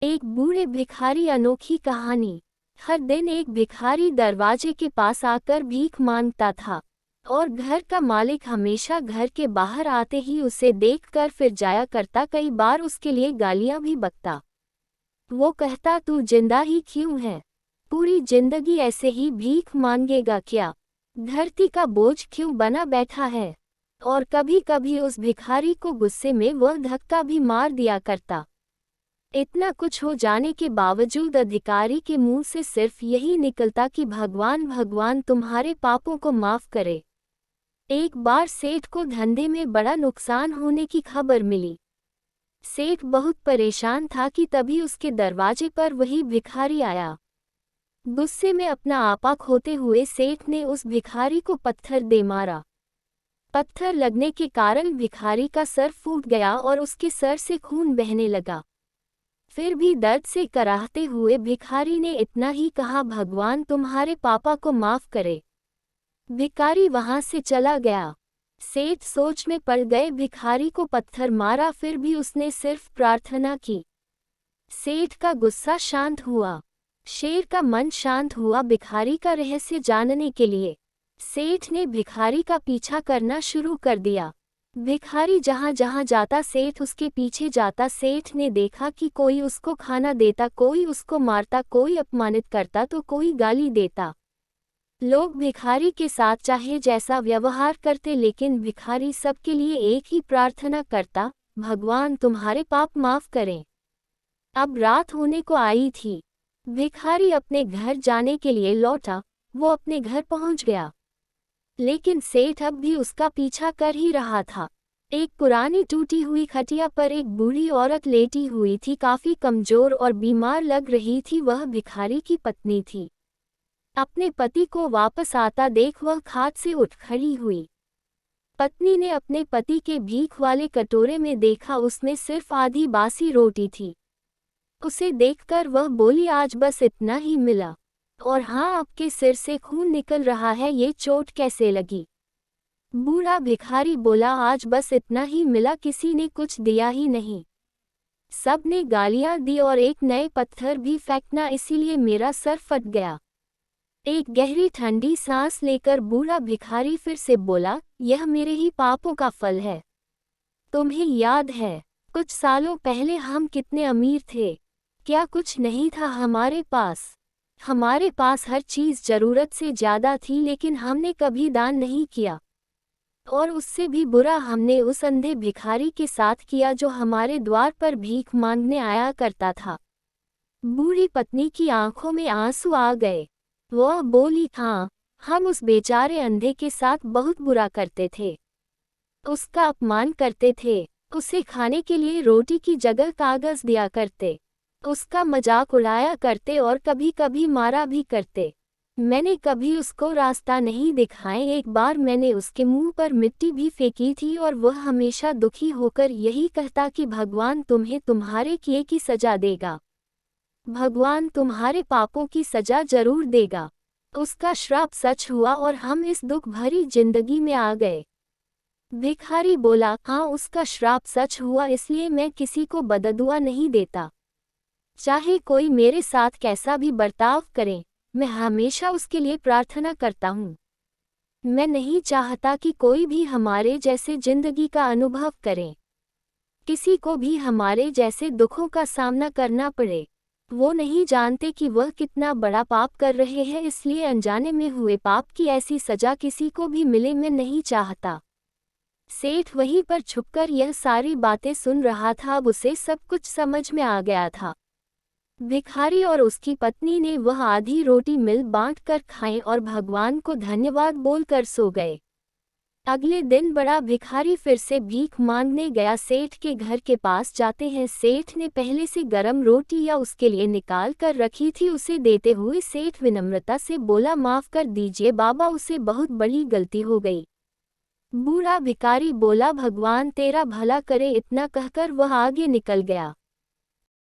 एक बूढ़े भिखारी अनोखी कहानी। हर दिन एक भिखारी दरवाजे के पास आकर भीख मांगता था और घर का मालिक हमेशा घर के बाहर आते ही उसे देखकर फिर जाया करता। कई बार उसके लिए गालियां भी बकता। वो कहता, तू जिंदा ही क्यों है? पूरी जिंदगी ऐसे ही भीख मांगेगा क्या? धरती का बोझ क्यों बना बैठा है? और कभी कभी उस भिखारी को गुस्से में वह धक्का भी मार दिया करता। इतना कुछ हो जाने के बावजूद अधिकारी के मुंह से सिर्फ यही निकलता कि भगवान भगवान तुम्हारे पापों को माफ करे। एक बार सेठ को धंधे में बड़ा नुकसान होने की खबर मिली। सेठ बहुत परेशान था कि तभी उसके दरवाजे पर वही भिखारी आया। गुस्से में अपना आपा खोते हुए सेठ ने उस भिखारी को पत्थर दे मारा। पत्थर लगने के कारण भिखारी का सर फूट गया और उसके सर से खून बहने लगा। फिर भी दर्द से कराहते हुए भिखारी ने इतना ही कहा, भगवान तुम्हारे पापा को माफ करे। भिखारी वहां से चला गया। सेठ सोच में पड़ गए, भिखारी को पत्थर मारा फिर भी उसने सिर्फ प्रार्थना की। सेठ का गुस्सा शांत हुआ, शेर का मन शांत हुआ। भिखारी का रहस्य जानने के लिए सेठ ने भिखारी का पीछा करना शुरू कर दिया। भिखारी जहां जहां जाता सेठ उसके पीछे जाता। सेठ ने देखा कि कोई उसको खाना देता, कोई उसको मारता, कोई अपमानित करता तो कोई गाली देता। लोग भिखारी के साथ चाहे जैसा व्यवहार करते, लेकिन भिखारी सबके लिए एक ही प्रार्थना करता, भगवान तुम्हारे पाप माफ करें। अब रात होने को आई थी। भिखारी अपने घर जाने के लिए लौटा। वो अपने घर पहुंच गया, लेकिन सेठ अब भी उसका पीछा कर ही रहा था। एक पुरानी टूटी हुई खटिया पर एक बूढ़ी औरत लेटी हुई थी, काफी कमजोर और बीमार लग रही थी। वह भिखारी की पत्नी थी। अपने पति को वापस आता देख वह खाट से उठ खड़ी हुई। पत्नी ने अपने पति के भीख वाले कटोरे में देखा, उसमें सिर्फ आधी बासी रोटी थी। उसे देखकर वह बोली, आज बस इतना ही मिला, और हाँ, आपके सिर से खून निकल रहा है, ये चोट कैसे लगी? बूढ़ा भिखारी बोला, आज बस इतना ही मिला, किसी ने कुछ दिया ही नहीं। सब ने गालियां दी और एक नए पत्थर भी फेंकना, इसीलिए मेरा सर फट गया। एक गहरी ठंडी सांस लेकर बूढ़ा भिखारी फिर से बोला, यह मेरे ही पापों का फल है। तुम्हें याद है, कुछ सालों पहले हम कितने अमीर थे? क्या कुछ नहीं था हमारे पास? हमारे पास हर चीज़ ज़रूरत से ज़्यादा थी, लेकिन हमने कभी दान नहीं किया। और उससे भी बुरा हमने उस अंधे भिखारी के साथ किया जो हमारे द्वार पर भीख मांगने आया करता था। बूढ़ी पत्नी की आंखों में आंसू आ गए। वह बोली, हाँ, हम उस बेचारे अंधे के साथ बहुत बुरा करते थे। उसका अपमान करते थे, उसे खाने के लिए रोटी की जगह कागज़ दिया करते, उसका मजाक उड़ाया करते और कभी कभी मारा भी करते। मैंने कभी उसको रास्ता नहीं दिखाए। एक बार मैंने उसके मुंह पर मिट्टी भी फेंकी थी और वह हमेशा दुखी होकर यही कहता कि भगवान तुम्हें तुम्हारे किए की सजा देगा, भगवान तुम्हारे पापों की सजा जरूर देगा। उसका श्राप सच हुआ और हम इस दुख भरी जिंदगी में आ गए। भिखारी बोला, हाँ, उसका श्राप सच हुआ, इसलिए मैं किसी को बददुआ नहीं देता। चाहे कोई मेरे साथ कैसा भी बर्ताव करे, मैं हमेशा उसके लिए प्रार्थना करता हूँ। मैं नहीं चाहता कि कोई भी हमारे जैसे जिंदगी का अनुभव करे, किसी को भी हमारे जैसे दुखों का सामना करना पड़े। वो नहीं जानते कि वह कितना बड़ा पाप कर रहे हैं, इसलिए अनजाने में हुए पाप की ऐसी सजा किसी को भी मिले, मैं नहीं चाहता। सेठ वहीं पर छुपकर यह सारी बातें सुन रहा था। अब उसे सब कुछ समझ में आ गया था। भिखारी और उसकी पत्नी ने वह आधी रोटी मिल बांट कर खाई और भगवान को धन्यवाद बोलकर सो गए। अगले दिन बड़ा भिखारी फिर से भीख मांगने गया। सेठ के घर के पास जाते हैं। सेठ ने पहले से गरम रोटी या उसके लिए निकाल कर रखी थी। उसे देते हुए सेठ विनम्रता से बोला, माफ कर दीजिए बाबा, उसे बहुत बड़ी गलती हो गई। बूढ़ा भिखारी बोला, भगवान तेरा भला करे। इतना कहकर वह आगे निकल गया।